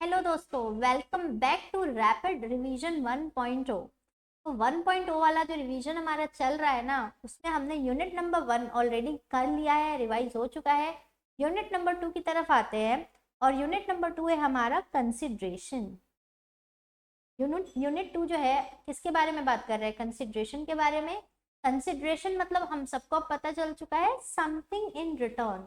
Hello दोस्तों, welcome back to rapid revision 1.0। तो 1.0 वाला जो रिवीजन हमारा चल रहा है ना, उसमें हमने यूनिट नंबर 1 ऑलरेडी कर लिया है, रिवाइज हो चुका है। यूनिट नंबर 2 की तरफ आते हैं और यूनिट नंबर 2 है हमारा कंसिडरेशन। यूनिट 2 जो है किसके बारे में बात कर रहे हैं? कंसिडरेशन के बारे में। कंसिडरेशन मतलब हम सबको पता चल चुका है, something in return.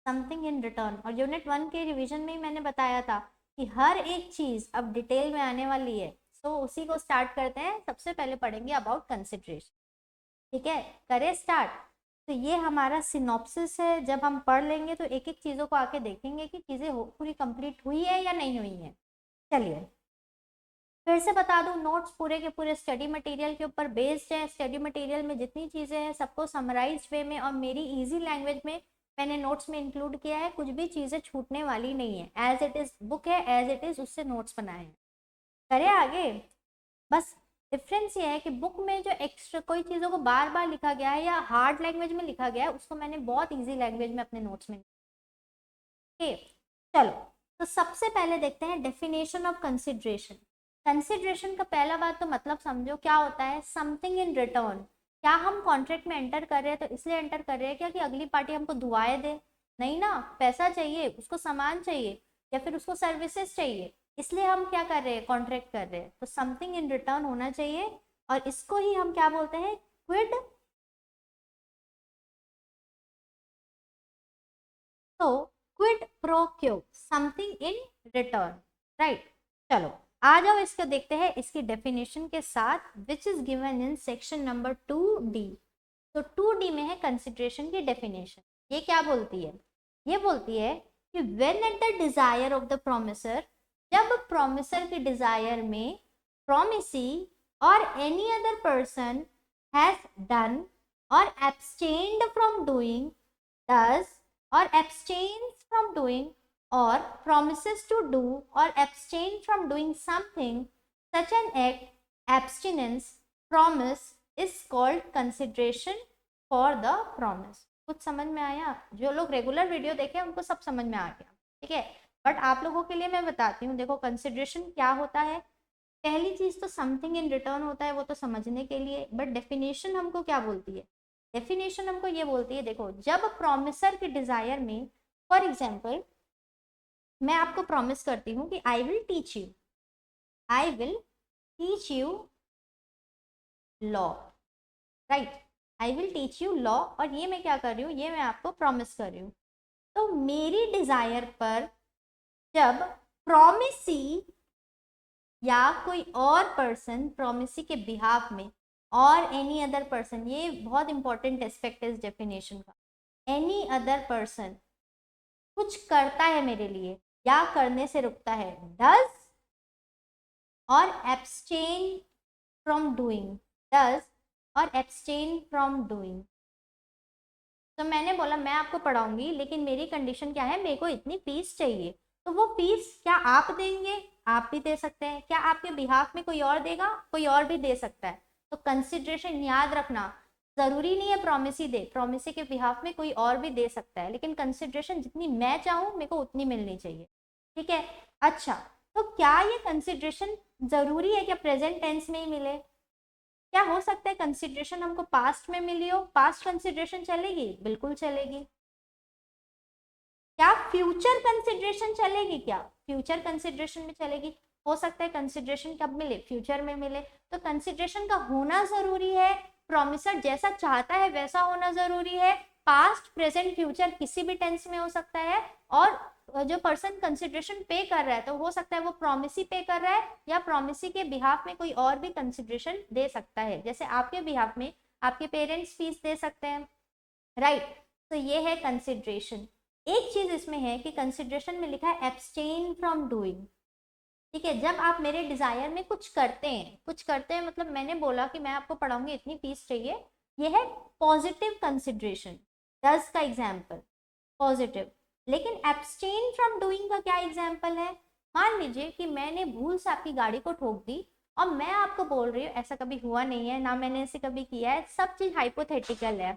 Something in return. और यूनिट 1 के रिवीजन में ही मैंने बताया था कि हर एक चीज अब डिटेल में आने वाली है। सो उसी को स्टार्ट करते हैं। सबसे पहले पढ़ेंगे अबाउट कंसिडरेशन। ठीक है, करें स्टार्ट। तो ये हमारा सिनॉप्सिस है। जब हम पढ़ लेंगे तो एक एक चीजों को आके देखेंगे कि चीजें पूरी कंप्लीट हुई है या नहीं हुई है। चलिए फिर से बता दूं, नोट्स पूरे के पूरे स्टडी मटेरियल के ऊपर बेस्ड है। स्टडी मटेरियल में जितनी चीजें हैं सबको समराइज वे में और मेरी इजी लैंग्वेज में मैंने नोट्स में इंक्लूड किया है। कुछ भी चीजें छूटने वाली नहीं है। एज इट इज बुक है, एज इट इज उससे नोट्स बनाए हैं। करें आगे। बस डिफरेंस ये है कि बुक में जो एक्स्ट्रा कोई चीज़ों को बार बार लिखा गया है या हार्ड लैंग्वेज में लिखा गया है, उसको मैंने बहुत ईजी लैंग्वेज में अपने नोट्स में। ठीक, चलो। तो सबसे पहले देखते हैं डेफिनेशन ऑफ कंसिडरेशन। कंसिडरेशन का पहला बात तो मतलब समझो क्या होता है। Something in return. क्या हम कॉन्ट्रैक्ट में एंटर कर रहे हैं तो इसलिए एंटर कर रहे हैं क्या कि अगली पार्टी हमको दुआएं दे? नहीं ना, पैसा चाहिए उसको, सामान चाहिए या फिर उसको सर्विसेज चाहिए, इसलिए हम क्या कर रहे हैं? कॉन्ट्रैक्ट कर रहे हैं। तो समथिंग इन रिटर्न होना चाहिए और इसको ही हम क्या बोलते हैं? क्विड। तो क्विड प्रो क्यो, समथिंग इन रिटर्न। राइट। चलो आ जाओ, इसको देखते हैं इसकी डेफिनेशन के साथ, which is given in section number 2D। तो 2D में है कंसिडरेशन की डेफिनेशन। ये क्या बोलती है? ये बोलती है कि when at the desire of the promisor, जब प्रोमिसर के डिजायर में प्रोमिसी और any other person has done or abstained from doing, does or abstains from doing or promises to do or abstain from doing something, such an act, abstinence, promise is called consideration for the promise। कुछ समझ में आया? जो लोग regular video देखे उनको सब समझ में आ गया। ठीक है, बट आप लोगों के लिए मैं बताती हूँ। देखो कंसिडरेशन क्या होता है। पहली चीज तो समथिंग इन रिटर्न होता है, वो तो समझने के लिए। बट डेफिनेशन हमको क्या बोलती है? डेफिनेशन हमको ये बोलती है, देखो जब प्रोमिसर के डिजायर में, फॉर एग्जाम्पल मैं आपको प्रॉमिस करती हूँ कि I will teach you, I will teach you law. Right, I will teach you law. और ये मैं क्या कर रही हूँ? ये मैं आपको प्रॉमिस कर रही हूँ। तो मेरी डिजायर पर जब प्रोमिसी या कोई और पर्सन प्रोमिसी के बिहाफ में, और एनी अदर पर्सन, ये बहुत इंपॉर्टेंट एस्पेक्ट है इस डेफिनेशन का, एनी अदर पर्सन कुछ करता है मेरे लिए या करने से रुकता है, डज और एब्सटेन फ्रॉम डूइंग, डज और एब्सटेन फ्रॉम डूइंग। तो मैंने बोला मैं आपको पढ़ाऊंगी, लेकिन मेरी कंडीशन क्या है? मेरे को इतनी फीस चाहिए। तो वो फीस क्या आप देंगे? आप भी दे सकते हैं। क्या आपके बिहाफ में कोई और देगा? कोई और भी दे सकता है। तो कंसिडरेशन याद रखना, जरूरी नहीं है प्रोमिसी दे, प्रोमिसी के बिहाफ में कोई और भी दे सकता है, लेकिन कंसिडरेशन जितनी मैं चाहूँ मेरे को उतनी मिलनी चाहिए। ठीक है। अच्छा, तो क्या ये कंसिडरेशन जरूरी है क्या प्रेजेंट टेंस में ही मिले? क्या हो सकता है कंसिडरेशन हमको पास्ट में मिली हो? पास्ट कंसिडरेशन चलेगी? बिल्कुल चलेगी। क्या फ्यूचर कंसिडरेशन चलेगी? क्या फ्यूचर कंसिडरेशन में चलेगी? हो सकता है कंसिडरेशन कब मिले? फ्यूचर में मिले। तो कंसिडरेशन का होना जरूरी है, प्रोमिसर जैसा चाहता है वैसा होना जरूरी है। पास्ट, प्रेजेंट, फ्यूचर किसी भी टेंस में हो सकता है। और जो पर्सन कंसिडरेशन पे कर रहा है तो हो सकता है वो प्रोमिसी पे कर रहा है या प्रोमिसी के बिहाफ में कोई और भी कंसिडरेशन दे सकता है। जैसे आपके बिहाफ में आपके पेरेंट्स फीस दे सकते हैं। राइट। तो ये है कंसिडरेशन। एक चीज इसमें है कि कंसिडरेशन में लिखा है एब्सटेन फ्रॉम डूइंग। ठीक है, जब आप मेरे डिजायर में कुछ करते हैं, कुछ करते हैं मतलब मैंने बोला कि मैं आपको पढ़ाऊंगी, इतनी फीस चाहिए, ये है पॉजिटिव कंसिडरेशन। डज का एग्जाम्पल पॉजिटिव। लेकिन एब्सटेन फ्रॉम डूइंग का क्या एग्जाम्पल है? मान लीजिए कि मैंने भूल से आपकी गाड़ी को ठोक दी और मैं आपको बोल रही हूँ ऐसा कभी हुआ नहीं है, ना मैंने ऐसे कभी किया है, सब चीज हाइपोथेटिकल है।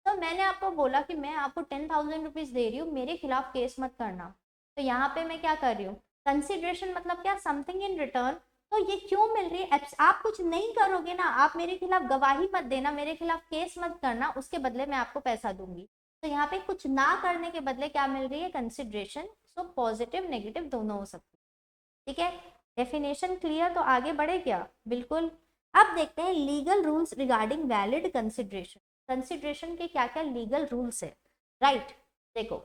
तो मैंने आपको बोला कि मैं आपको 10,000 रुपीज दे रही हूँ, मेरे खिलाफ केस मत करना। तो यहाँ पे मैं क्या कर रही हूँ? कंसिडरेशन मतलब क्या, समथिंग इन रिटर्न। तो ये क्यों मिल रही है, आप कुछ नहीं करोगे ना, आप मेरे खिलाफ गवाही मत देना, मेरे खिलाफ केस मत करना, उसके बदले मैं आपको पैसा दूंगी। तो यहाँ पे कुछ ना करने के बदले क्या मिल रही है, कंसिडरेशन। सो पॉजिटिव नेगेटिव दोनों हो सकते हैं। ठीक है, डेफिनेशन क्लियर, तो आगे बढ़े क्या, बिल्कुल। अब देखते हैं legal rules regarding valid consideration. Consideration के क्या क्या लीगल रूल्स है, राइट। देखो,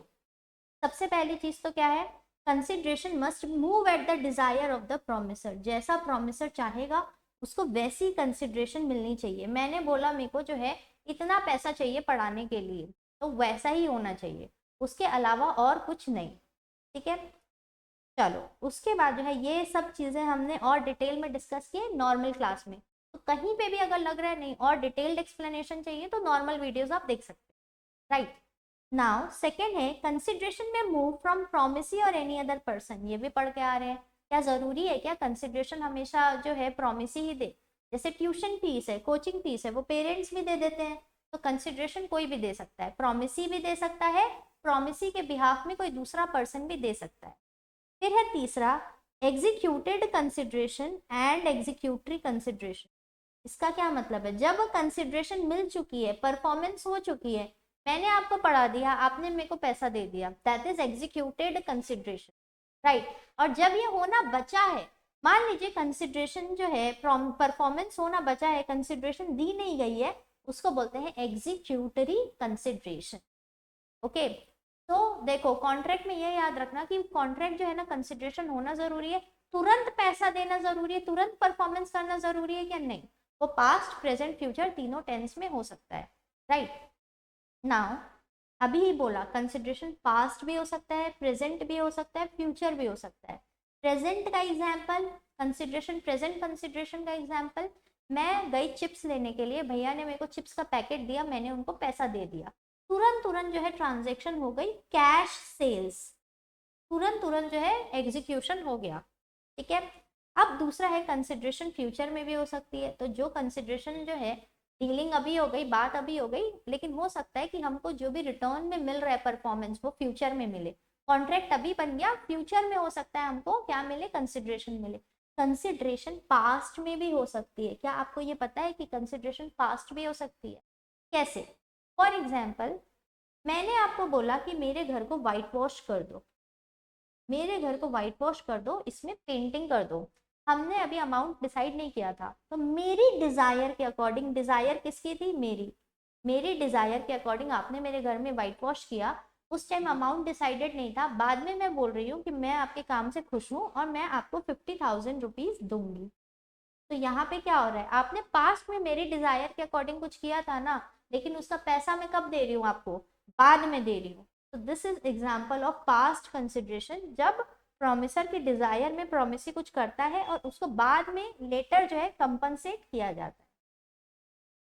सबसे पहली चीज तो क्या है, consideration must move at the desire of the promisor. जैसा प्रोमिसर चाहेगा उसको वैसी कंसिडरेशन मिलनी चाहिए। मैंने बोला मेरे को जो है इतना पैसा चाहिए पढ़ाने के लिए, तो वैसा ही होना चाहिए, उसके अलावा और कुछ नहीं। ठीक है, चलो उसके बाद जो है ये सब चीजें हमने और डिटेल में डिस्कस किए नॉर्मल क्लास में। तो कहीं पे भी अगर लग रहा है नहीं और डिटेल्ड एक्सप्लेनेशन चाहिए तो नॉर्मल वीडियोस आप देख सकते हैं, राइट। नाउ सेकेंड है, कंसिडरेशन में मूव फ्रॉम प्रोमिसी और एनी अदर पर्सन। ये भी पढ़ के आ रहे हैं, क्या जरूरी है क्या कंसिडरेशन हमेशा जो है प्रोमिसी ही दे। जैसे ट्यूशन फीस है, कोचिंग फीस है, वो पेरेंट्स भी दे देते हैं, तो कंसिडरेशन कोई भी दे सकता है, प्रोमिसी भी दे सकता है, प्रोमिसी के बिहाफ में कोई दूसरा पर्सन भी दे सकता है। फिर है तीसरा, executed consideration and executory consideration. इसका क्या मतलब है, जब कंसिडरेशन मिल चुकी है, परफॉर्मेंस हो चुकी है, मैंने आपको पढ़ा दिया, आपने मेरे को पैसा दे दिया, that is executed consideration, right. और जब ये होना बचा है, मान लीजिए कंसिडरेशन जो है, परफॉर्मेंस होना बचा है, कंसिडरेशन दी नहीं गई है, उसको बोलते हैं एग्जीक्यूटरी कंसिडरेशन। ओके, तो देखो कॉन्ट्रैक्ट में ये याद रखना कि कॉन्ट्रैक्ट जो है ना, कंसिडरेशन होना जरूरी है, तुरंत पैसा देना जरूरी है, तुरंत परफॉर्मेंस करना जरूरी है क्या, नहीं। वो पास्ट प्रेजेंट फ्यूचर तीनों टेंस में हो सकता है, राइट। नाउ अभी ही बोला कंसिडरेशन पास्ट भी हो सकता है, प्रेजेंट भी हो सकता है, फ्यूचर भी हो सकता है। प्रेजेंट का एग्जाम्पल, कंसिडरेशन प्रेजेंट कंसिडरेशन का एग्जाम्पल, मैं गई चिप्स लेने के लिए, भैया ने मेरे को चिप्स का पैकेट दिया, मैंने उनको पैसा दे दिया, तुरंत तुरंत जो है ट्रांजेक्शन हो गई, कैश सेल्स, तुरंत तुरंत जो है एग्जीक्यूशन हो गया। ठीक है, अब दूसरा है कंसिडरेशन फ्यूचर में भी हो सकती है। तो जो कंसिडरेशन जो है, डीलिंग अभी हो गई, बात अभी हो गई, लेकिन हो सकता है कि हमको जो भी रिटर्न में मिल रहा है परफॉर्मेंस वो फ्यूचर में मिले। कॉन्ट्रैक्ट अभी बन गया, फ्यूचर में हो सकता है हमको क्या मिले, कंसिडरेशन मिले। कंसिडरेशन पास्ट में भी हो सकती है, क्या आपको ये पता है कि कंसिडरेशन पास्ट भी हो सकती है, कैसे। फॉर एग्जाम्पल, मैंने आपको बोला कि मेरे घर को व्हाइट वॉश कर दो, मेरे घर को व्हाइट वॉश कर दो, इसमें पेंटिंग कर दो। हमने अभी अमाउंट डिसाइड नहीं किया था, तो मेरी डिजायर के अकॉर्डिंग, डिजायर किसकी थी, मेरी डिजायर के अकॉर्डिंग आपने मेरे घर में व्हाइट वॉश किया। उस टाइम अमाउंट डिसाइडेड नहीं था, बाद में मैं बोल रही हूँ कि मैं आपके काम से खुश हूँ और मैं आपको 50,000 रुपीज दूंगी। तो यहाँ पे क्या हो रहा है, आपने पास्ट में मेरी डिजायर के अकॉर्डिंग कुछ किया था ना, लेकिन उसका पैसा मैं कब दे रही हूँ आपको, बाद में दे रही हूँ। तो this is example of past consideration, जब प्रोमिसर की डिजायर में प्रोमिसी कुछ करता है और उसको बाद में लेटर जो है कंपनसेट किया जाता है।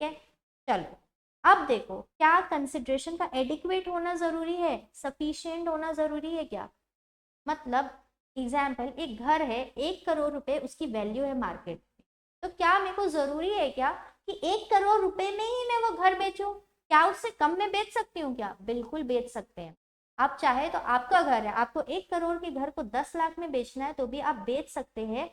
ठीक है, चलो अब देखो, क्या कंसिडरेशन का एडिक्वेट होना जरूरी है, सफिशिएंट होना जरूरी है क्या। मतलब एग्जाम्पल, एक घर है, 1 करोड़ रुपए उसकी वैल्यू है मार्केट, तो क्या मेरे को जरूरी है क्या कि 1 करोड़ रुपए में ही मैं वो घर बेचूं, क्या उससे कम में बेच सकती हूँ क्या, बिल्कुल बेच सकते हैं। आप चाहे तो, आपका घर है, आपको 1 करोड़ के घर को 10 लाख में बेचना है तो भी आप बेच सकते हैं,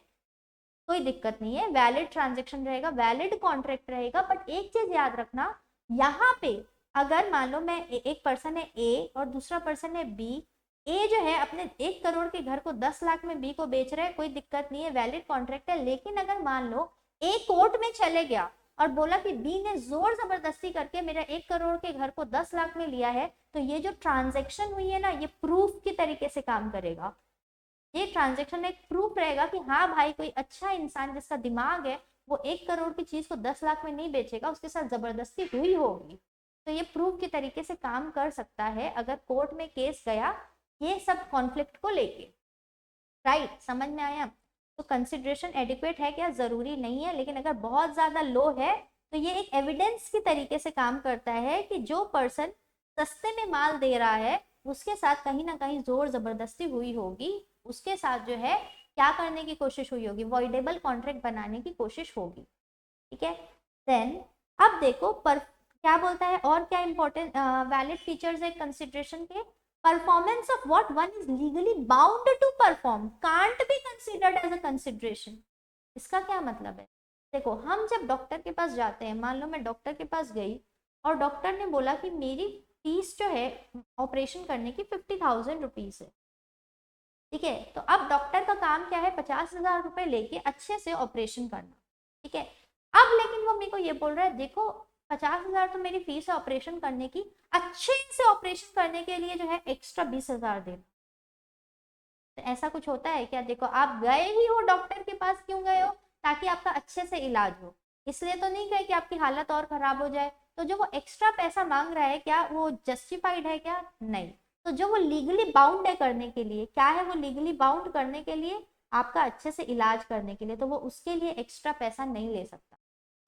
कोई दिक्कत नहीं है, वैलिड ट्रांजेक्शन रहेगा, वैलिड कॉन्ट्रैक्ट रहेगा। बट एक चीज याद रखना, यहाँ पे अगर मान लो मैं एक पर्सन है ए और दूसरा पर्सन है बी, ए जो है अपने 1 करोड़ के घर को 10 लाख में बी को बेच रहा है, कोई दिक्कत नहीं है, वैलिड कॉन्ट्रैक्ट है। लेकिन अगर मान लो ए कोर्ट में चले गया और बोला कि बी ने जोर जबरदस्ती करके मेरा 1 करोड़ के घर को 10 लाख में लिया है, तो ये जो ट्रांजेक्शन हुई है ना, ये प्रूफ की तरीके से काम करेगा। ये ट्रांजेक्शन एक प्रूफ रहेगा कि हाँ भाई, कोई अच्छा इंसान जिसका दिमाग है, वो 1 करोड़ की चीज को 10 लाख में नहीं बेचेगा, उसके साथ जबरदस्ती हुई होगी। तो ये प्रूफ के तरीके से काम कर सकता है अगर कोर्ट में केस गया, ये सब कॉन्फ्लिक्ट को लेके, राइट, समझ में आया। तो कंसिडरेशन एडिक्वेट है क्या, जरूरी नहीं है, लेकिन अगर बहुत ज्यादा लो है तो ये एक एविडेंस की तरीके से काम करता है कि जो पर्सन सस्ते में माल दे रहा है उसके साथ कहीं ना कहीं जोर जबरदस्ती हुई होगी, उसके साथ जो है क्या करने की कोशिश हुई होगी, वॉइडेबल कॉन्ट्रैक्ट बनाने की कोशिश होगी। ठीक है, देन अब देखो पर क्या बोलता है, और क्या इंपॉर्टेंट वैलिड फीचर्स है कंसिडरेशन के। Performance of what one is legally bound to perform can't be considered as a consideration. इसका क्या मतलब है? देखो, हम जब डॉक्टर के पास जाते हैं, मान लो मैं डॉक्टर के पास गई और डॉक्टर ने बोला कि मेरी फीस जो है ऑपरेशन करने की 50,000 रुपीज है, ठीक है। तो अब डॉक्टर का काम क्या है? 50,000 रुपए लेके अच्छे से ऑपरेशन करना, ठीक है। अब लेकिन वो मेरे को ये बोल रहा है, देखो 50,000 तो मेरी फीस है ऑपरेशन करने की, अच्छे से ऑपरेशन करने के लिए जो है एक्स्ट्रा 20,000 देना। तो ऐसा कुछ होता है क्या? देखो, आप गए ही हो डॉक्टर के पास, क्यों गए हो? ताकि आपका अच्छे से इलाज हो, इसलिए तो नहीं गए कि आपकी हालत और खराब हो जाए। तो जो वो एक्स्ट्रा पैसा मांग रहा है, क्या वो जस्टिफाइड है? क्या नहीं। तो जो वो लीगली बाउंड है करने के लिए, क्या है वो लीगली बाउंड करने के लिए? आपका अच्छे से इलाज करने के लिए, तो वो उसके लिए एक्स्ट्रा पैसा नहीं ले सकता।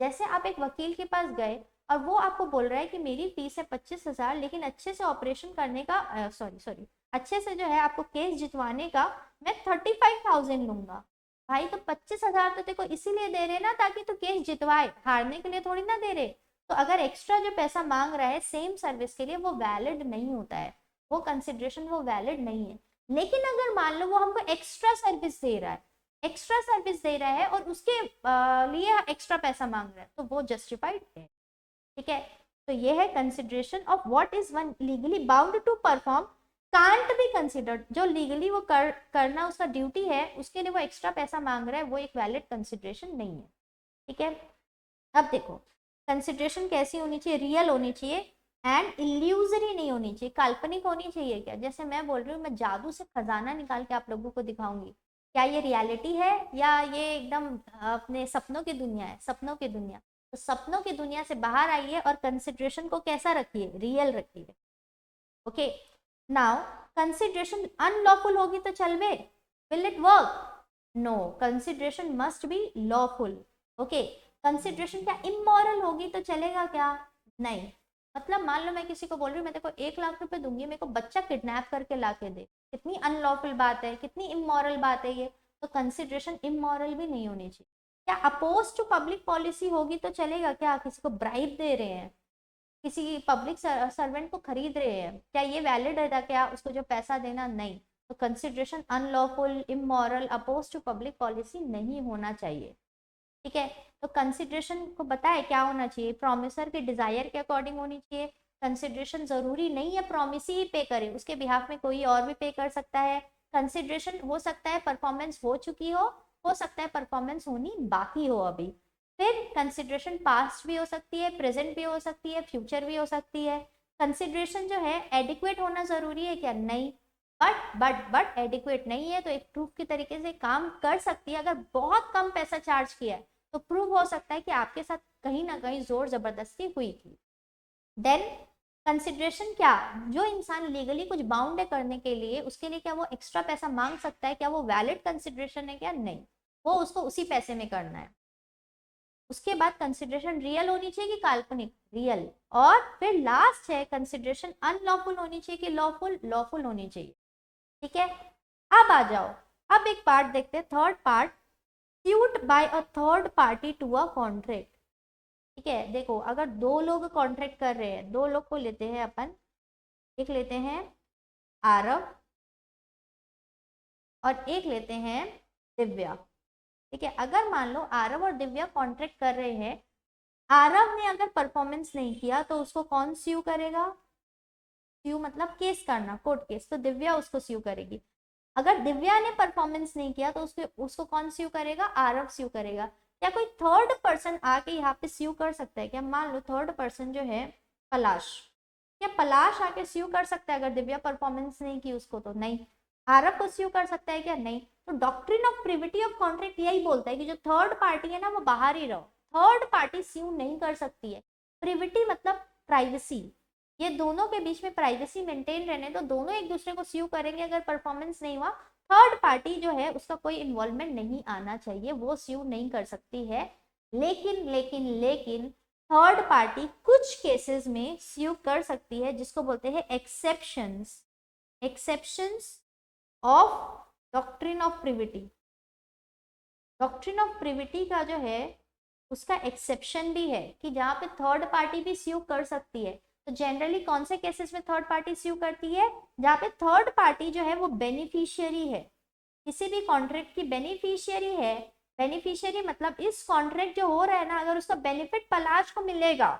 जैसे आप एक वकील के पास गए और वो आपको बोल रहा है कि मेरी फीस है 25,000, लेकिन अच्छे से ऑपरेशन करने का सॉरी अच्छे से जो है आपको केस जितवाने का मैं 35,000 लूंगा। भाई, तो 25,000 तो तेको इसीलिए दे रहे ना ताकि तू केस जितवाए, हारने के लिए थोड़ी ना दे रहे। तो अगर एक्स्ट्रा जो पैसा मांग रहा है सेम सर्विस के लिए, वो वैलिड नहीं होता है, वो कंसिडरेशन वो वैलिड नहीं है। लेकिन अगर मान लो वो हमको एक्स्ट्रा सर्विस दे रहा है, एक्स्ट्रा सर्विस दे रहा है और उसके लिए एक्स्ट्रा पैसा मांग रहा है, तो वो जस्टिफाइड है, ठीक है। तो ये है consideration of what is one legally bound to perform can't be considered. जो लीगली वो करना उसका ड्यूटी है, उसके लिए वो एक्स्ट्रा पैसा मांग रहा है, वो एक वैलिड कंसिडरेशन नहीं है, ठीक है। अब देखो, कंसिडरेशन कैसी होनी चाहिए? रियल होनी चाहिए एंड इल्यूजरी नहीं होनी चाहिए, काल्पनिक होनी चाहिए। क्या? जैसे मैं बोल रही हूँ, मैं जादू से खजाना निकाल के आप लोगों को दिखाऊंगी, क्या ये रियलिटी है या ये एकदम अपने सपनों की दुनिया है? सपनों की दुनिया। तो सपनों की दुनिया से बाहर आइए और कंसिडरेशन को कैसा रखिए? रियल रखिए, ओके। नाउ, कंसिडरेशन अनलॉफुल होगी तो चलवे? Will it work? No, consideration must be lawful, okay. Consideration क्या इमोरल होगी तो चलेगा क्या? नहीं। मतलब मान लो मैं किसी को बोल रही हूँ, मैं तेको 1 लाख रुपए दूंगी, मेरे को बच्चा किडनैप करके ला के दे, कितनी अनलॉफुल बात है, कितनी इमोरल बात है ये। तो कंसिडरेशन इमोरल भी नहीं होनी चाहिए। क्या अपोज टू पब्लिक पॉलिसी होगी तो चलेगा क्या? किसी को ब्राइब दे रहे हैं, किसी पब्लिक सर्वेंट को खरीद रहे हैं, क्या ये वैलिड है? क्या उसको जो पैसा देना? नहीं। तो consideration unlawful, immoral, oppose to public policy नहीं होना चाहिए, ठीक है। तो कंसिडरेशन को बताए क्या होना चाहिए? प्रोमिसर के डिजायर के अकॉर्डिंग होनी चाहिए। कंसिडरेशन जरूरी नहीं है प्रोमिस ही पे करे, उसके बिहाफ में कोई और भी पे कर सकता है। कंसिडरेशन हो सकता है परफॉर्मेंस हो चुकी हो सकता है परफॉर्मेंस होनी बाकी हो अभी। फिर कंसिडरेशन पास्ट भी हो सकती है, प्रेजेंट भी हो सकती है, फ्यूचर भी हो सकती है। कंसिडरेशन जो है एडिक्वेट होना जरूरी है क्या? नहीं। बट एडिक्वेट नहीं है तो एक प्रूफ की तरीके से काम कर सकती है। अगर बहुत कम पैसा चार्ज किया है तो प्रूव हो सकता है कि आपके साथ कहीं ना कहीं जोर जबरदस्ती हुई थी। देन कंसिडरेशन क्या? जो इंसान लीगली कुछ बाउंड है करने के लिए, उसके लिए क्या वो एक्स्ट्रा पैसा मांग सकता है? क्या वो वैलिड कंसिडरेशन है क्या? नहीं, वो उसको उसी पैसे में करना है। उसके बाद कंसिडरेशन रियल होनी चाहिए कि काल्पनिक? रियल। और फिर लास्ट है कंसिडरेशन अनलॉफुल होनी चाहिए कि लॉफुल? लॉफुल होनी चाहिए, ठीक है। अब आ जाओ, अब एक पार्ट देखते हैं, third part, sued by a third party to a contract, ठीक है। देखो, अगर दो लोग कॉन्ट्रैक्ट कर रहे हैं, दो लोग को लेते हैं अपन, एक लेते हैं आरव और एक लेते हैं दिव्या, ठीक है। अगर मान लो आरव और दिव्या कॉन्ट्रैक्ट कर रहे हैं, आरव ने अगर परफॉर्मेंस नहीं किया तो उसको कौन स्यू करेगा? स्यू मतलब केस करना, कोर्ट केस, तो दिव्या उसको स्यू करेगी। अगर दिव्या ने परफॉर्मेंस नहीं किया तो उसको कौन स्यू करेगा? आरव स्यू करेगा। क्या कोई थर्ड पर्सन आके यहाँ पे स्यू कर सकता है क्या? मान लो थर्ड पर्सन जो है पलाश, क्या पलाश आके स्यू कर सकता है अगर दिव्या परफॉर्मेंस नहीं की उसको? तो नहीं। आरव को स्यू कर सकता है क्या? नहीं। तो doctrine of privity of contract यही बोलता है कि जो थर्ड पार्टी है ना, वो बाहर ही रहो, थर्ड पार्टी स्यू नहीं कर सकती है। प्रिविटी मतलब प्राइवेसी, ये दोनों के बीच में प्राइवेसी मेंटेन रहने तो दोनों एक दूसरे को स्यू करेंगे अगर परफॉर्मेंस नहीं हुआ। थर्ड पार्टी जो है उसका कोई इन्वॉल्वमेंट नहीं आना चाहिए, वो स्यू नहीं कर सकती है। लेकिन लेकिन लेकिन थर्ड पार्टी कुछ केसेस में स्यू कर सकती है, जिसको बोलते हैं exceptions, exceptions of doctrine of privity. Doctrine of privity का जो है उसका एक्सेप्शन भी है कि जहाँ पे थर्ड पार्टी भी स्यू कर सकती है। तो जनरली कौन से केसेस में थर्ड पार्टी स्यू करती है? जहाँ पे थर्ड पार्टी जो है वो बेनिफिशियरी है, किसी भी कॉन्ट्रैक्ट की बेनिफिशियरी है। बेनिफिशियरी मतलब इस कॉन्ट्रैक्ट जो हो रहा है ना, अगर उसका बेनिफिट पलाश को मिलेगा,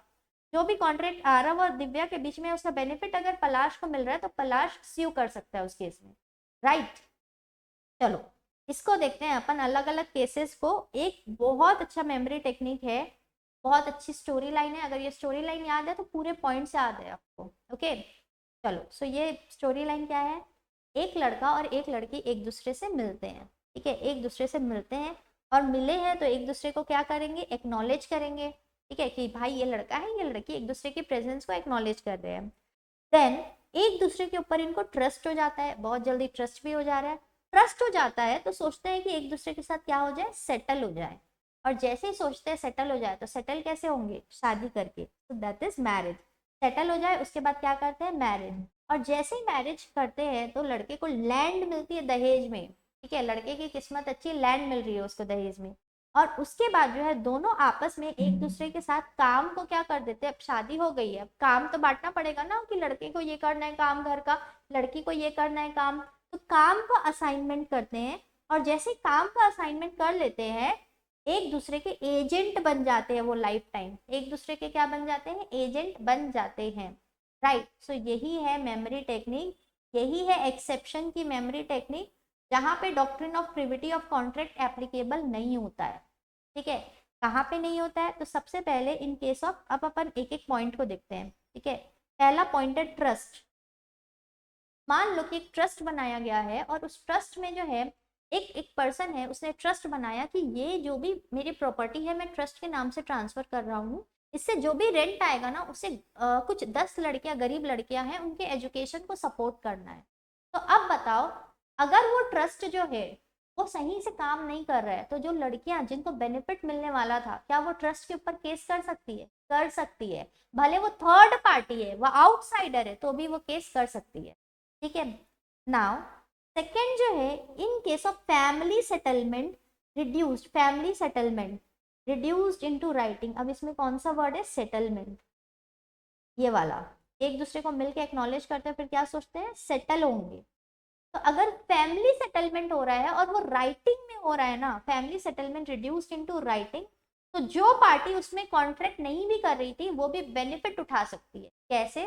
जो भी कॉन्ट्रैक्ट आरव और दिव्या के बीच में उसका बेनिफिट अगर पलाश को मिल रहा है तो पलाश स्यू कर सकता है उस केस में, राइट। चलो इसको देखते हैं अपन अलग अलग केसेस को। एक बहुत अच्छा मेमोरी टेक्निक है, बहुत अच्छी स्टोरी लाइन है। अगर ये स्टोरी लाइन याद है तो पूरे पॉइंट्स याद है आपको, ओके। चलो सो ये स्टोरी लाइन क्या है? एक लड़का और एक लड़की एक दूसरे से मिलते हैं, ठीक है, एक दूसरे से मिलते हैं और मिले हैं तो एक दूसरे को क्या करेंगे? एक्नॉलेज करेंगे, ठीक है, कि भाई ये लड़का है ये लड़की, एक दूसरे की प्रेजेंस को एक्नॉलेज कर रहे हैं। देन एक दूसरे के ऊपर इनको ट्रस्ट हो जाता है, बहुत जल्दी ट्रस्ट भी हो जा रहा है। ट्रस्ट हो जाता है तो सोचते हैं कि एक दूसरे के साथ क्या हो जाए? सेटल हो जाए। और जैसे ही सोचते हैं सेटल हो जाए, तो सेटल कैसे होंगे? शादी करके, तो दैट इज मैरिज। सेटल हो जाए उसके बाद क्या करते हैं? मैरिज। और जैसे ही मैरिज करते हैं तो लड़के को लैंड मिलती है दहेज में, ठीक है, लड़के की किस्मत अच्छी, लैंड मिल रही है उसको दहेज में। और उसके बाद जो है दोनों आपस में एक दूसरे के साथ काम को क्या कर देते हैं? अब शादी हो गई है, अब काम तो बांटना पड़ेगा ना, कि लड़के को ये करना है काम घर का, लड़की को ये करना है काम। तो काम का असाइनमेंट करते हैं, और जैसे काम का असाइनमेंट कर लेते हैं एक दूसरे के एजेंट बन जाते हैं। वो लाइफ टाइम एक दूसरे के क्या बन जाते हैं? एजेंट बन जाते हैं, राइट। सो यही है मेमोरी टेक्निक, यही है एक्सेप्शन की मेमोरी टेक्निक, जहाँ पे doctrine of privity of contract applicable नहीं होता है, ठीक है। कहाँ पे नहीं होता है? तो सबसे पहले इन केस ऑफ, अब अपन एक एक पॉइंट को देखते हैं, ठीक है। पहला पॉइंट है ट्रस्ट। मान लो कि एक ट्रस्ट बनाया गया है और उस ट्रस्ट में जो है एक पर्सन है, उसने ट्रस्ट बनाया कि ये जो भी मेरी प्रॉपर्टी है मैं ट्रस्ट के नाम से ट्रांसफर कर रहा हूँ, इससे जो भी रेंट आएगा ना उससे कुछ 10 लड़कियां, गरीब लड़कियां हैं, उनके एजुकेशन को सपोर्ट करना है। तो अब बताओ, अगर वो ट्रस्ट जो है वो सही से काम नहीं कर रहा है, तो जो लड़कियां जिनको बेनिफिट मिलने वाला था, क्या वो ट्रस्ट के ऊपर केस कर सकती है? कर सकती है। भले वो थर्ड पार्टी है, वो आउटसाइडर है, तो भी वो केस कर सकती है, ठीक है। नाउ सेकेंड जो है, in case of family settlement reduced, family settlement reduced into writing. अब इसमें कौन सा वर्ड है? सेटलमेंट, ये वाला। एक दूसरे को मिलके एक्नॉलेज करते हैं, फिर क्या सोचते हैं? सेटल होंगे। तो अगर फैमिली सेटलमेंट हो रहा है और वो राइटिंग में हो रहा है ना, family settlement reduced into writing, तो जो पार्टी उसमें कॉन्ट्रैक्ट नहीं भी कर रही थी वो भी बेनिफिट उठा सकती है। कैसे?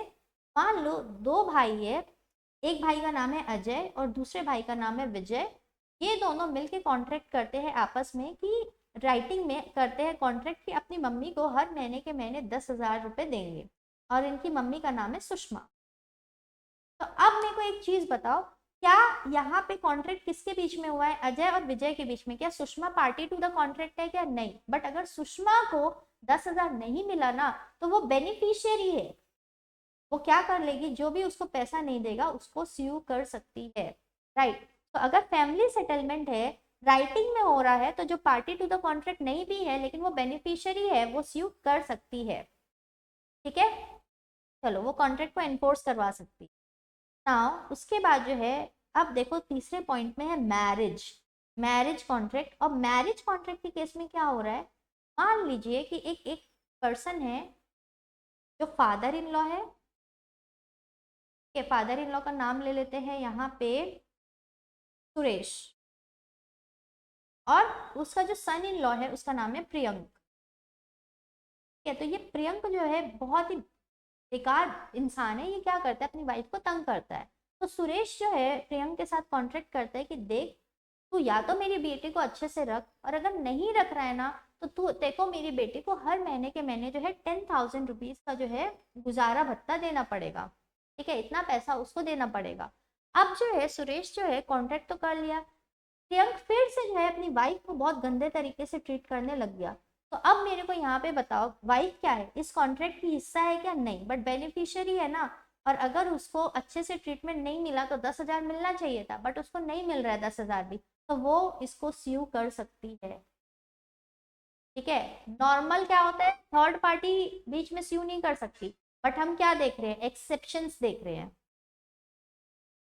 मान लो दो भाई है, एक भाई का नाम है अजय और दूसरे भाई का नाम है विजय। ये दोनों मिलके कॉन्ट्रैक्ट करते हैं आपस में, कि राइटिंग में करते हैं कॉन्ट्रैक्ट कि अपनी मम्मी को हर महीने के महीने 10,000 रुपये देंगे, और इनकी मम्मी का नाम है सुषमा। तो अब मेरे को एक चीज बताओ, क्या यहाँ पे कॉन्ट्रैक्ट किसके बीच में हुआ है? अजय और विजय के बीच में। क्या सुषमा पार्टी टू द कॉन्ट्रैक्ट है? क्या नहीं। बट अगर सुषमा को 10,000 नहीं मिला ना, तो वो बेनिफिशियरी है, वो क्या कर लेगी? जो भी उसको पैसा नहीं देगा उसको स्यू कर सकती है, राइट। तो अगर फैमिली सेटलमेंट है, राइटिंग में हो रहा है, तो जो पार्टी टू द कॉन्ट्रैक्ट नहीं भी है लेकिन वो बेनिफिशियरी है, वो स्यू कर सकती है, ठीक है। चलो वो कॉन्ट्रैक्ट को एनफोर्स करवा सकती है। नाउ उसके बाद जो है, अब देखो तीसरे पॉइंट में है मैरिज। Marriage contract. और मैरिज कॉन्ट्रैक्ट के केस में क्या हो रहा है? मान लीजिए कि एक पर्सन है जो फादर इन लॉ है, के फादर इन लॉ का नाम ले लेते हैं यहाँ पे सुरेश, और उसका जो सन इन लॉ है उसका नाम है प्रियंक, ठीक है। तो ये प्रियंक जो है बहुत ही बेकार इंसान है, ये क्या करता है? अपनी वाइफ को तंग करता है। तो सुरेश जो है प्रियंक के साथ कॉन्ट्रैक्ट करता है कि देख, तू या तो मेरी बेटी को अच्छे से रख, और अगर नहीं रख रहा है ना, तो तू देखो मेरी बेटी को हर महीने के महीने जो है 10,000 रुपीज का जो है गुजारा भत्ता देना पड़ेगा, ठीक है, इतना पैसा उसको देना पड़ेगा। अब जो है सुरेश जो है कॉन्ट्रैक्ट तो कर लिया, प्रियंक फिर से जो है अपनी वाइफ को बहुत गंदे तरीके से ट्रीट करने लग गया। तो अब मेरे को यहाँ पे बताओ, वाइफ क्या है? इस कॉन्ट्रैक्ट की हिस्सा है क्या? नहीं, बट बेनिफिशियरी है ना। और अगर उसको अच्छे से ट्रीटमेंट नहीं मिला तो 10,000 मिलना चाहिए था, बट उसको नहीं मिल रहा है 10,000 भी, तो वो इसको स्यू कर सकती है, ठीक है। नॉर्मल क्या होता है? थर्ड पार्टी बीच में स्यू नहीं कर सकती, बट हम क्या देख रहे हैं? एक्सेप्शंस देख रहे हैं।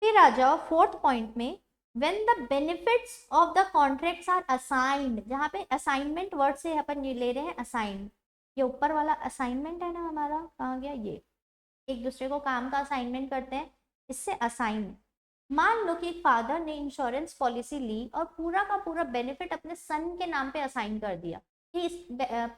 फिर आ जाओ फोर्थ पॉइंट में, when the benefits of the contracts are assigned। जहाँ पे असाइनमेंट वर्ड से अपन ये ले रहे हैं असाइन, ये ऊपर वाला असाइनमेंट है ना हमारा, कहाँ गया ये? एक दूसरे को काम का असाइनमेंट करते हैं, इससे असाइन। मान लो कि एक फादर ने इंश्योरेंस पॉलिसी ली और पूरा का पूरा बेनिफिट अपने सन के नाम पे असाइन कर दिया कि इस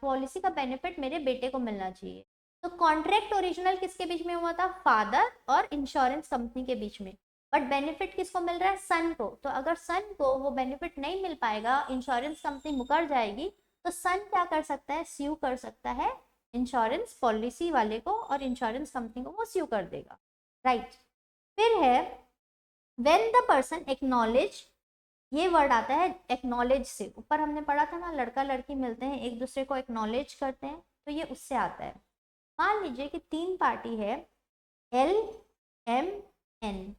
पॉलिसी का बेनिफिट मेरे बेटे को मिलना चाहिए। तो कॉन्ट्रैक्ट ओरिजिनल किसके बीच में हुआ था? फादर और इंश्योरेंस कंपनी के बीच में, बट बेनिफिट किसको मिल रहा है? सन को। तो अगर सन को वो बेनिफिट नहीं मिल पाएगा, इंश्योरेंस कंपनी मुकर जाएगी, तो सन क्या कर सकता है? स्यू कर सकता है इंश्योरेंस पॉलिसी वाले को, और इंश्योरेंस कंपनी को वो स्यू कर देगा, राइट। फिर है व्हेन द पर्सन एक्नॉलेज, ये वर्ड आता है एक्नॉलेज से, ऊपर हमने पढ़ा था ना, लड़का लड़की मिलते हैं एक दूसरे को एक्नॉलेज करते हैं, तो ये उससे आता है। मान लीजिए कि तीन पार्टी है, एल एम एन।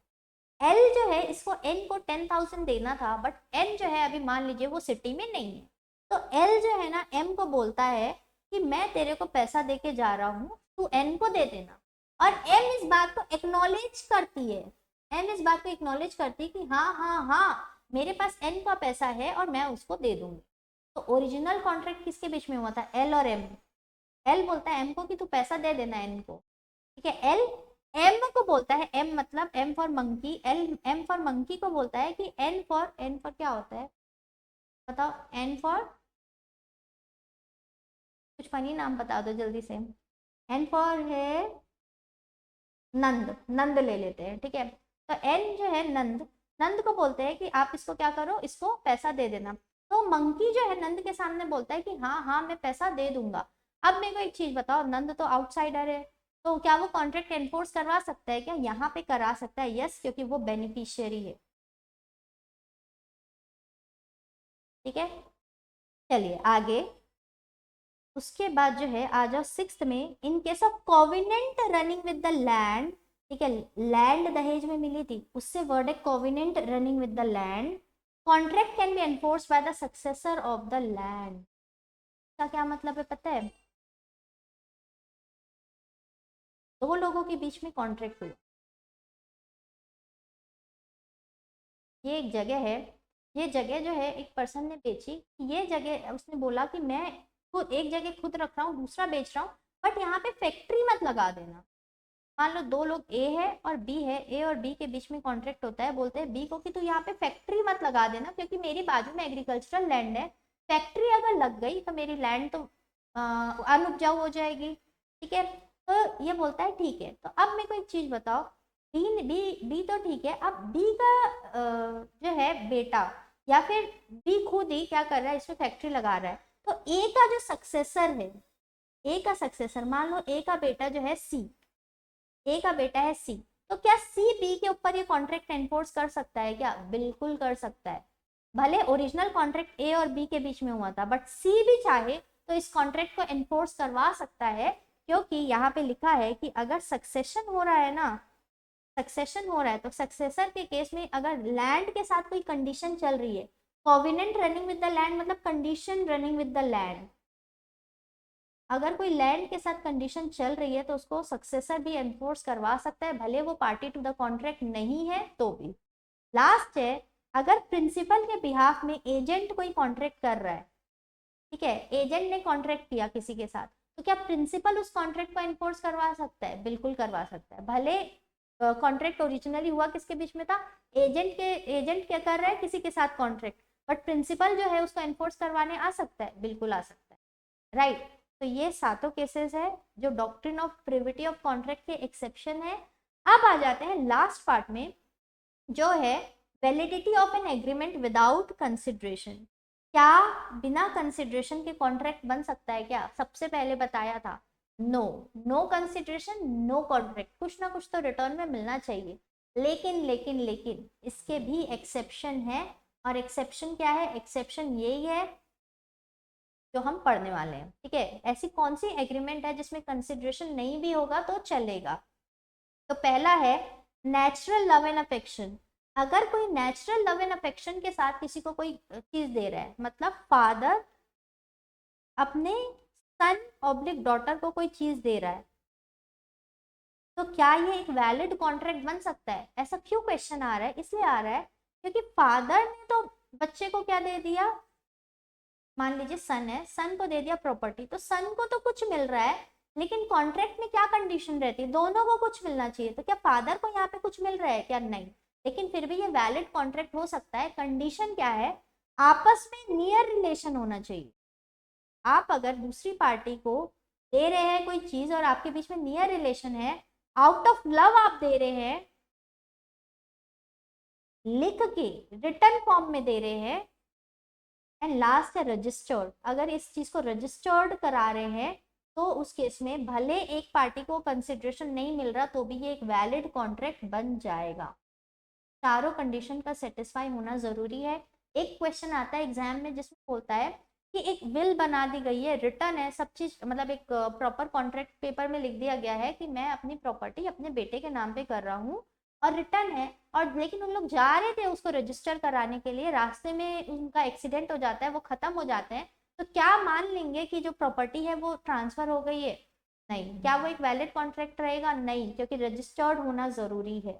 एल जो है इसको एन को 10,000 देना था, बट एन जो है अभी मान लीजिए वो सिटी में नहीं है, तो एल जो है ना एम को बोलता है कि मैं तेरे को पैसा दे के जा रहा हूँ, तू एन को दे देना। और एम इस बात को एक्नॉलेज करती है, एम इस बात को एक्नॉलेज करती है कि हाँ हाँ हाँ मेरे पास एन का पैसा है और मैं उसको दे दूंगी। तो ओरिजिनल कॉन्ट्रैक्ट किसके बीच में हुआ था? एल और एम। एल बोलता है एम को कि तू पैसा दे देना एन को, ठीक है। एल एम को बोलता है, एम मतलब M for monkey, L M for monkey को बोलता है कि एन फॉर क्या होता है बताओ? एन फॉर कुछ फनी नाम बता दो जल्दी से। एन फॉर है नंद, नंद ले लेते हैं, ठीक है। तो एन जो है नंद, नंद को बोलते हैं कि आप इसको क्या करो, इसको पैसा दे देना। तो मंकी जो है नंद के सामने बोलता है कि हाँ हाँ मैं पैसा दे दूंगा। अब मेरे को एक चीज बताओ, नंद तो आउटसाइडर है, तो क्या वो कॉन्ट्रैक्ट एनफोर्स करवा सकता है क्या? यहाँ पे करा सकता है, यस, क्योंकि वो बेनिफिशियरी है, ठीक है। चलिए आगे, उसके बाद जो है आ जाओ सिक्स्थ में, in case of covenant running with the land, ठीक है, लैंड दहेज में मिली थी, उससे वर्ड है covenant running with the land, contract can be enforce by the successor of the land. का क्या मतलब है पता है? दो लोगों के बीच में कॉन्ट्रैक्ट हुआ, ये एक जगह है, ये जगह जो है एक पर्सन ने बेची, ये जगह उसने बोला कि मैं खुद एक जगह खुद रख रहा हूँ, दूसरा बेच रहा हूँ, बट यहाँ पे फैक्ट्री मत लगा देना। मान लो दो लोग ए है और बी है, ए और बी के बीच में कॉन्ट्रैक्ट होता है, बोलते हैं बी को कि तू यहाँ पे फैक्ट्री मत लगा देना क्योंकि मेरी बाजू में एग्रीकल्चरल लैंड है, फैक्ट्री अगर लग गई तो मेरी लैंड तो अनउपजाऊ हो जाएगी, ठीक है। तो ये बोलता है ठीक है। तो अब मेरे को एक चीज बताओ, बी बी बी तो ठीक है, अब बी का जो है बेटा या फिर बी खुद ही क्या कर रहा है, इसमें फैक्ट्री लगा रहा है, तो ए का जो सक्सेसर है, ए का सक्सेसर, मान लो ए का बेटा जो है सी, ए का बेटा है सी, तो क्या सी बी के ऊपर ये कॉन्ट्रैक्ट एनफोर्स कर सकता है क्या? बिल्कुल कर सकता है। भले ओरिजिनल कॉन्ट्रैक्ट ए और बी के बीच में हुआ था, बट सी भी चाहे तो इस कॉन्ट्रैक्ट को एनफोर्स करवा सकता है, क्योंकि यहाँ पे लिखा है कि अगर सक्सेशन हो रहा है ना, सक्सेशन हो रहा है तो सक्सेसर के केस में अगर लैंड के साथ कोई कंडीशन चल रही है, covenant running with the land मतलब condition running with the land, अगर कोई लैंड के साथ कंडीशन चल रही है तो उसको सक्सेसर भी एनफोर्स करवा सकता है, भले वो पार्टी टू द कॉन्ट्रैक्ट नहीं है तो भी। लास्ट है, अगर प्रिंसिपल के बिहाफ में एजेंट कोई कॉन्ट्रैक्ट कर रहा है, ठीक है, एजेंट ने कॉन्ट्रैक्ट किया किसी के साथ, तो क्या प्रिंसिपल उस कॉन्ट्रैक्ट को एनफोर्स करवा सकता है? बिल्कुल करवा सकता है। भले कॉन्ट्रैक्ट ओरिजिनली हुआ किसके बीच में था? एजेंट क्या कर रहा है, किसी के साथ कॉन्ट्रैक्ट, बट प्रिंसिपल जो है उसको एनफोर्स करवाने आ सकता है, बिल्कुल आ सकता है, राइट। तो ये सातों केसेस है जो doctrine of privity of contract के एक्सेप्शन है। अब आ जाते हैं लास्ट पार्ट में, जो है validity of an agreement without consideration. क्या बिना कंसिडरेशन के कॉन्ट्रैक्ट बन सकता है क्या? सबसे पहले बताया था no, no consideration no contract, कुछ ना कुछ तो रिटर्न में मिलना चाहिए। लेकिन लेकिन लेकिन इसके भी एक्सेप्शन है, और एक्सेप्शन क्या है? एक्सेप्शन यही है जो हम पढ़ने वाले हैं, ठीक है। ऐसी कौन सी एग्रीमेंट है जिसमें कंसिडरेशन नहीं भी होगा तो चलेगा? तो पहला है नेचुरल लव एंड अफेक्शन। अगर कोई नेचुरल लव एंड अफेक्शन के साथ किसी को कोई चीज दे रहा है, मतलब फादर अपने सन ऑब्लिक डॉटर को कोई चीज दे रहा है, तो क्या ये एक वैलिड कॉन्ट्रैक्ट बन सकता है? ऐसा क्यों क्वेश्चन आ रहा है? इसलिए आ रहा है क्योंकि फादर ने तो बच्चे को क्या दे दिया, मान लीजिए सन है, सन को दे दिया प्रॉपर्टी, तो सन को तो कुछ मिल रहा है, लेकिन कॉन्ट्रैक्ट में क्या कंडीशन रहती है, दोनों को कुछ मिलना चाहिए। तो क्या फादर को यहाँ पे कुछ मिल रहा है क्या? नहीं। लेकिन फिर भी ये वैलिड कॉन्ट्रैक्ट हो सकता है। कंडीशन क्या है? आपस में नियर रिलेशन होना चाहिए। आप अगर दूसरी पार्टी को दे रहे हैं कोई चीज और आपके बीच में नियर रिलेशन है, आउट ऑफ लव आप दे रहे हैं, लिख के रिटर्न फॉर्म में दे रहे हैं, एंड लास्ट है रजिस्टर्ड। अगर इस चीज को रजिस्टर्ड करा रहे हैं तो उस केस में भले एक पार्टी को कंसिडरेशन नहीं मिल रहा तो भी ये एक वैलिड कॉन्ट्रैक्ट बन जाएगा। चारों कंडीशन का सेटिस्फाई होना जरूरी है। एक क्वेश्चन आता है एग्जाम में जिसमें बोलता है कि एक विल बना दी गई है, रिटर्न है, सब चीज, मतलब एक प्रॉपर कॉन्ट्रैक्ट पेपर में लिख दिया गया है कि मैं अपनी प्रॉपर्टी अपने बेटे के नाम पे कर रहा हूँ और रिटर्न है, और लेकिन उन लोग जा रहे थे उसको रजिस्टर कराने के लिए, रास्ते में उनका एक्सीडेंट हो जाता है, वो खत्म हो जाते हैं, तो क्या मान लेंगे कि जो प्रॉपर्टी है वो ट्रांसफर हो गई है? नहीं। क्या वो एक वैलिड कॉन्ट्रैक्ट रहेगा? नहीं, क्योंकि रजिस्टर्ड होना जरूरी है।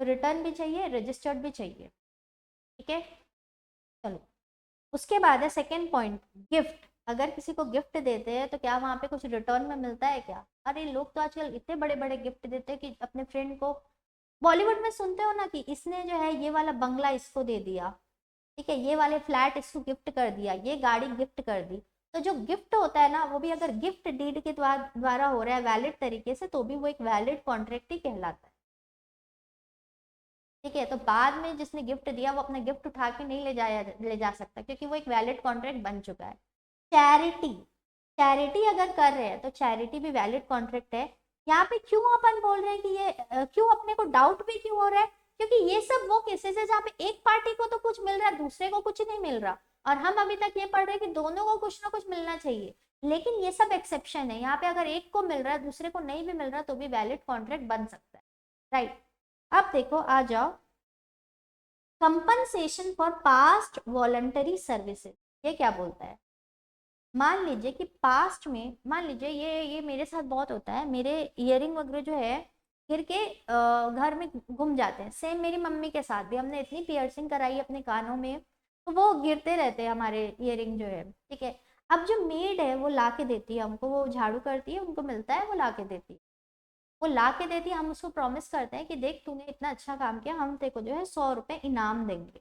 तो रिटर्न भी चाहिए, रजिस्टर्ड भी चाहिए। ठीक है, चलो। उसके बाद है सेकेंड पॉइंट, गिफ्ट। अगर किसी को गिफ्ट देते हैं तो क्या वहां पे कुछ रिटर्न में मिलता है क्या? अरे लोग तो आजकल इतने बड़े बड़े गिफ्ट देते हैं कि अपने फ्रेंड को, बॉलीवुड में सुनते हो ना कि इसने जो है ये वाला बंगला इसको दे दिया, ठीक है, ये वाले फ्लैट इसको गिफ्ट कर दिया, ये गाड़ी गिफ्ट कर दी। तो जो गिफ्ट होता है ना, वो भी अगर गिफ्ट डीड के द्वारा हो रहा है वैलिड तरीके से, तो भी वो एक वैलिड कॉन्ट्रैक्ट ही कहलाता है। ठीक है, तो बाद में जिसने गिफ्ट दिया वो अपना गिफ्ट उठा के नहीं ले जा सकता, क्योंकि वो एक वैलिड कॉन्ट्रैक्ट बन चुका है। चैरिटी, चैरिटी अगर कर रहे हैं तो चैरिटी भी वैलिड कॉन्ट्रैक्ट है। यहाँ पे क्यों अपन बोल रहे हैं कि ये क्यों अपने को डाउट भी क्यों हो रहा है? क्योंकि ये सब वो केसेस है जहाँ पे एक पार्टी को तो कुछ मिल रहा है, दूसरे को कुछ नहीं मिल रहा, और हम अभी तक ये पढ़ रहे हैं कि दोनों को कुछ ना कुछ मिलना चाहिए। लेकिन ये सब एक्सेप्शन है, यहाँ पे अगर एक को मिल रहा है दूसरे को नहीं भी मिल रहा तो भी वैलिड कॉन्ट्रैक्ट बन सकता है। राइट, अब देखो, आ जाओ, compensation for past voluntary services. ये क्या बोलता है? मान लीजिए कि पास्ट में, मान लीजिए ये मेरे साथ बहुत होता है, मेरे इयरिंग वगैरह जो है गिर के घर में घूम जाते हैं। सेम मेरी मम्मी के साथ भी, हमने इतनी पियर्सिंग कराई अपने कानों में, तो वो गिरते रहते हैं हमारे इयरिंग जो है। ठीक है, अब जो मेड है वो ला के देती है हमको, वो झाड़ू करती है, उनको मिलता है, वो ला के देती है, वो ला के देती है। हम उसको प्रॉमिस करते हैं कि देख तूने इतना अच्छा काम किया, हम तेरे को जो है 100 रुपए इनाम देंगे।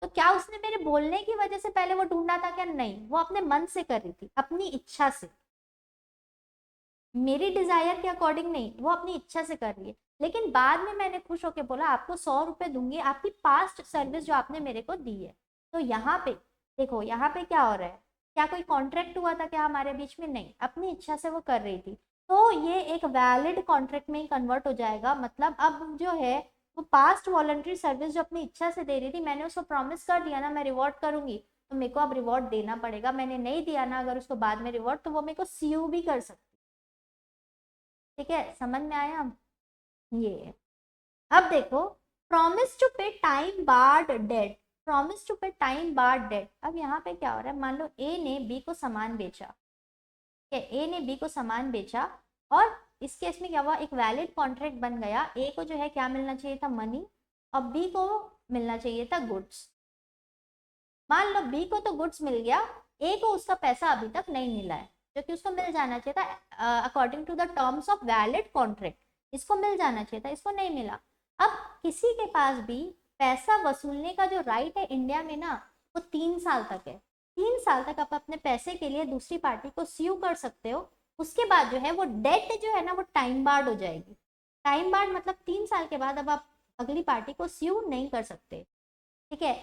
तो क्या उसने मेरे बोलने की वजह से पहले वो ढूंढा था क्या? नहीं, वो अपने मन से कर रही थी, अपनी इच्छा से, मेरी डिजायर के अकॉर्डिंग नहीं, वो अपनी इच्छा से कर रही है। लेकिन बाद में मैंने खुश होकर बोला आपको 100 रुपए दूंगी, आपकी पास्ट सर्विस जो आपने मेरे को दी है। तो यहाँ पे देखो, यहाँ पे क्या हो रहा है? क्या कोई कॉन्ट्रैक्ट हुआ था क्या हमारे बीच में? नहीं, अपनी इच्छा से वो कर रही थी। तो ये एक वैलिड कॉन्ट्रैक्ट में ही कन्वर्ट हो जाएगा। मतलब अब जो है वो पास्ट वॉलंटरी सर्विस जो अपनी इच्छा से दे रही थी, मैंने उसको प्रॉमिस कर दिया ना मैं रिवॉर्ड करूंगी, तो मेरे को अब रिवॉर्ड देना पड़ेगा। मैंने नहीं दिया ना अगर उसको बाद में रिवॉर्ड, तो वो मेरे को सीयू भी कर सकती। ठीक है, समझ में आया? ये अब देखो, promise to pay time barred debt. Promise to pay time barred debt. अब यहाँ पे क्या हो रहा है? मान लो ए ने बी को सामान बेचा, ठीक है, ए ने बी को सामान बेचा, और इस केस में क्या हुआ? एक वैलिड कॉन्ट्रैक्ट बन गया। ए को जो है क्या मिलना चाहिए था? मनी, और बी को मिलना चाहिए था गुड्स। मान लो बी को तो गुड्स मिल गया, ए को उसका पैसा अभी तक नहीं मिला है, जो कि उसको मिल जाना चाहिए था according to the terms of valid contract. इसको मिल जाना चाहिए था, इसको नहीं मिला। अब किसी के पास भी पैसा वसूलने का जो राइट है इंडिया में ना, वो 3 साल तक है। 3 साल तक आप अपने पैसे के लिए दूसरी पार्टी को स्यू कर सकते हो। उसके बाद जो है वो डेट जो है ना वो टाइम बार्ड हो जाएगी। टाइम बार्ड मतलब 3 साल के बाद अब आप अगली पार्टी को स्यू नहीं कर सकते। ठीक है,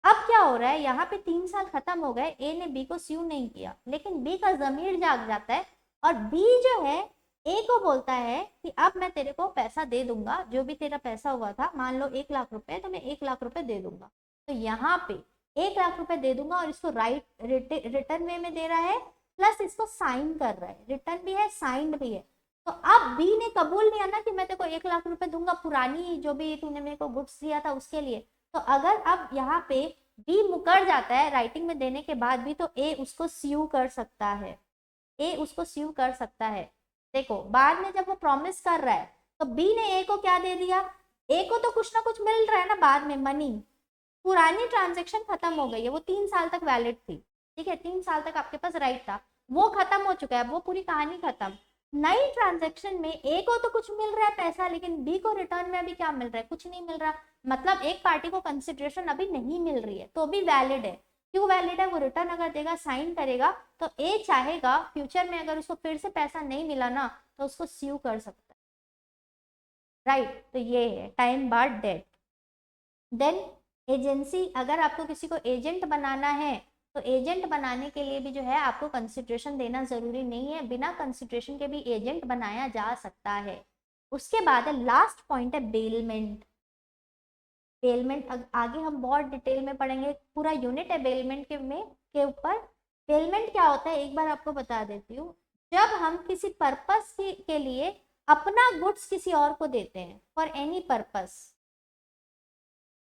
अब क्या हो रहा है? यहाँ पे 3 साल खत्म हो गए, ए ने बी को स्यू नहीं किया, लेकिन बी का जमीर जाग जाता है, और बी जो है ए को बोलता है कि अब मैं तेरे को पैसा दे दूंगा, जो भी तेरा पैसा हुआ था, मान लो 1 लाख रुपए, तो मैं 1 लाख रुपए दे दूंगा। तो यहाँ पे 1 लाख रुपए दे दूंगा, और इसको रिटर्न वे में दे रहा है, प्लस इसको साइन कर रहा है, रिटर्न भी है साइन भी है। तो अब बी ने कबूल लिया ना कि मैं तेरे को 1 लाख रुपए दूंगा, पुरानी जो भी तूने मेरे को गुड्स दिया था उसके लिए। तो अगर अब यहाँ पे बी मुकर जाता है राइटिंग में देने के बाद भी, तो ए उसको स्यू कर सकता है, ए उसको स्यू कर सकता है। देखो, बाद में जब वो प्रॉमिस कर रहा है तो बी ने ए को क्या दे दिया? ए को तो कुछ ना कुछ मिल रहा है ना बाद में, मनी। पुरानी ट्रांजेक्शन खत्म हो गई है, वो 3 साल तक वैलिड थी। ठीक है, 3 साल तक आपके पास राइट था, वो खत्म हो चुका है, वो पूरी कहानी खत्म। नई ट्रांजैक्शन में ए को तो कुछ मिल रहा है पैसा, लेकिन बी को रिटर्न में अभी क्या मिल रहा है, कुछ नहीं मिल रहा। मतलब एक पार्टी को कंसिडरेशन अभी नहीं मिल रही है, तो भी वैलिड है। क्यों वैलिड है, वो रिटर्न अगर देगा, साइन करेगा, तो ए चाहेगा फ्यूचर में अगर उसको फिर से पैसा नहीं मिला ना, तो उसको स्यू कर सकता है, राइट। तो ये है time barred debt. Then agency, अगर आपको किसी को एजेंट बनाना है, तो एजेंट बनाने के लिए भी जो है आपको कंसिडरेशन देना जरूरी नहीं है, बिना कंसिडरेशन के भी एजेंट बनाया जा सकता है। उसके बाद है लास्ट पॉइंट है बेलमेंट। बेलमेंट आगे हम बहुत डिटेल में पढ़ेंगे, पूरा यूनिट है बेलमेंट के ऊपर। बेलमेंट क्या होता है एक बार आपको बता देती हूँ। जब हम किसी पर्पस के लिए अपना गुड्स किसी और को देते हैं, फॉर एनी पर्पस,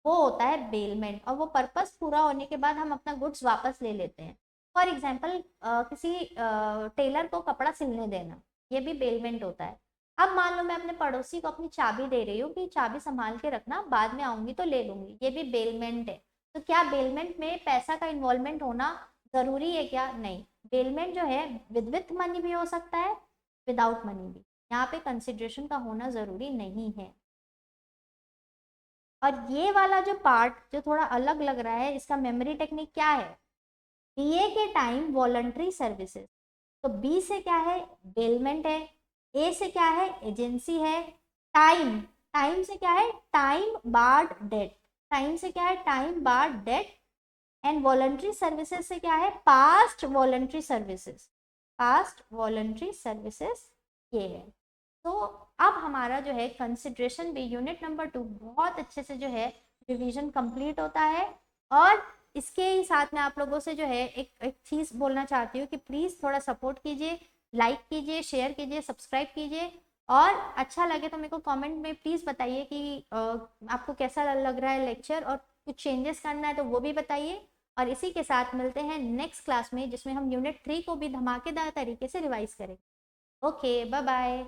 वो होता है बेलमेंट। और वो पर्पस पूरा होने के बाद हम अपना गुड्स वापस ले लेते हैं। फॉर एग्जाम्पल किसी टेलर को कपड़ा सिलने देना, ये भी बेलमेंट होता है। अब मान लो मैं अपने पड़ोसी को अपनी चाबी दे रही हूँ कि चाबी संभाल के रखना, बाद में आऊंगी तो ले लूंगी, ये भी बेलमेंट है। तो क्या बेलमेंट में पैसा का इन्वॉल्वमेंट होना जरूरी है क्या, नहीं। बेलमेंट जो है विथ मनी भी हो सकता है, विदाउट मनी भी, यहाँ पे कंसिडरेशन का होना जरूरी नहीं है। और ये वाला जो पार्ट जो थोड़ा अलग लग रहा है, इसका मेमोरी टेक्निक क्या है, बीए के टाइम वॉलंटरी सर्विसेज, तो बी से क्या है, बेलमेंट है, ए से क्या है, एजेंसी है, टाइम, टाइम से क्या है, टाइम बार्ड डेट, टाइम से क्या है, time barred debt, and voluntary services से क्या है, past voluntary services, past voluntary services, ये है। तो अब हमारा जो है कंसिडरेशन भी यूनिट नंबर 2 बहुत अच्छे से जो है रिवीजन कंप्लीट होता है। और इसके ही साथ में आप लोगों से जो है एक चीज़ बोलना चाहती हूँ कि प्लीज़ थोड़ा सपोर्ट कीजिए, लाइक कीजिए, शेयर कीजिए, सब्सक्राइब कीजिए। और अच्छा लगे तो मेरे को कमेंट में प्लीज़ बताइए कि आपको कैसा लग रहा है लेक्चर, और कुछ चेंजेस करना है तो वो भी बताइए। और इसी के साथ मिलते हैं नेक्स्ट क्लास में, जिसमें हम यूनिट 3 को भी धमाकेदार तरीके से रिवाइज करेंगे। Okay, bye bye.